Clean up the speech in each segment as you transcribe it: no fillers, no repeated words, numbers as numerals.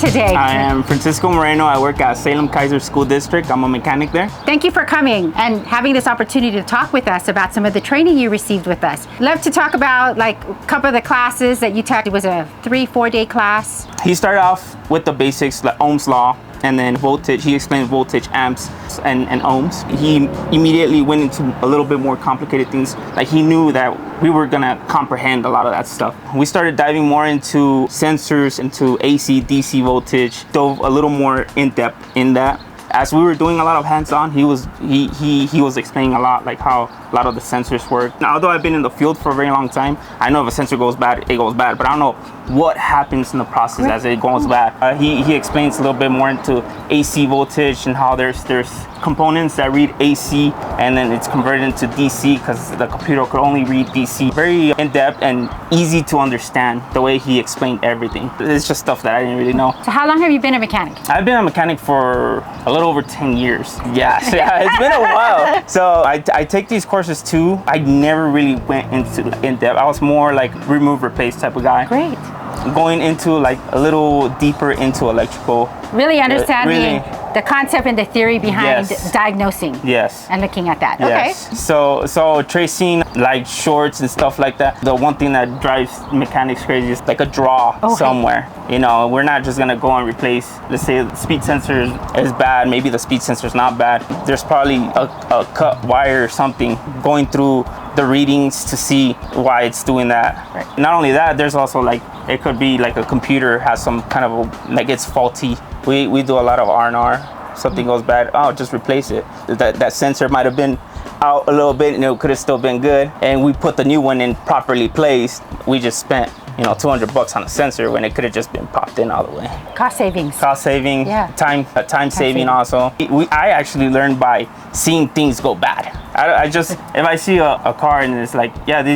today? I am Francisco Moreno. I work at Salem Kaiser School District. I'm a mechanic there. Thank you for coming and having this opportunity to talk with us about some of the training you received with us. Love to talk about like a couple of the classes that you took. It was a 3-4 day class. He started off with the basics, like Ohm's law, and then voltage. He explained voltage, amps, and ohms. He immediately went into a little bit more complicated things. Like he knew that we were gonna comprehend a lot of that stuff. We started diving more into sensors, into AC, DC voltage, dove a little more in depth in that. As we were doing a lot of hands-on, he was explaining a lot, like how a lot of the sensors work. Now, although I've been in the field for a very long time, I know if a sensor goes bad, it goes bad, but I don't know what happens in the process as it goes bad. He explains a little bit more into AC voltage and how there's components that read AC and then it's converted into DC because the computer could only read DC. Very in-depth and easy to understand the way he explained everything. It's just stuff that I didn't really know. So how long have you been a mechanic? I've been a mechanic for a little over 10 years. Yeah, it's been a while. So I take these courses too. I never really went into in-depth. I was more like remove, replace type of guy. Great. Going into like a little deeper into electrical. Really understanding the concept and the theory behind diagnosing. Yes. And looking at that. Yes. Okay. So tracing like shorts and stuff like that. The one thing that drives mechanics crazy is like a draw somewhere. You know, we're not just gonna go and replace, let's say the speed sensor is bad, maybe the speed sensor is not bad. There's probably a cut wire or something going through the readings to see why it's doing that. Right. Not only that, there's also like, it could be like a computer has some kind of like it's faulty. We do a lot of R&R. Something goes bad, just replace it. That sensor might have been out a little bit and it could have still been good. And we put the new one in properly placed. We just spent, $200 on a sensor when it could have just been popped in all the way. Cost savings. Cost saving, time saving also. I actually learned by seeing things go bad. If I see a car and it's like,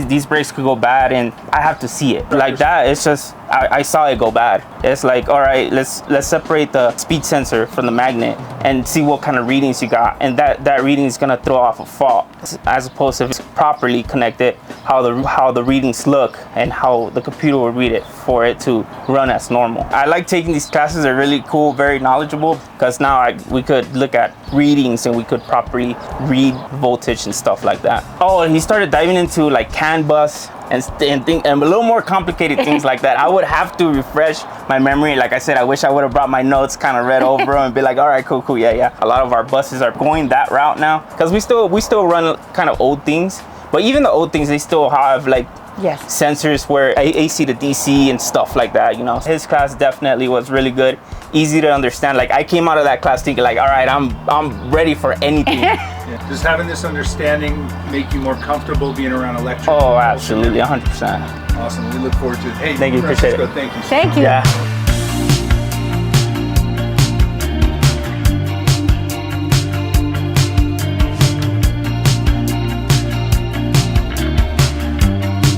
these brakes could go bad and I have to see it. Like that, it's just, I saw it go bad. It's like, all right, let's separate the speed sensor from the magnet and see what kind of readings you got. And that reading is gonna throw off a fault. As opposed to if it's properly connected, how the readings look and how the computer will read it for it to run as normal. I like taking these classes. They're really cool, very knowledgeable, because now we could look at readings and we could properly read voltage and stuff like that. Oh, and he started diving into like CAN bus and a little more complicated things like that. I would have to refresh my memory. Like I said, I wish I would have brought my notes, kind of read over them and be like, all right, cool, yeah. A lot of our buses are going that route now because we still run kind of old things, but even the old things, they still have like sensors where AC to DC and stuff like that. His class definitely was really good, easy to understand. Like I came out of that class thinking like, all right, I'm ready for anything. Does having this understanding make you more comfortable being around electric? Oh, absolutely, 100%. Awesome. We look forward to it. Hey, thank you. Appreciate it. Thank you. Thank you. Yeah.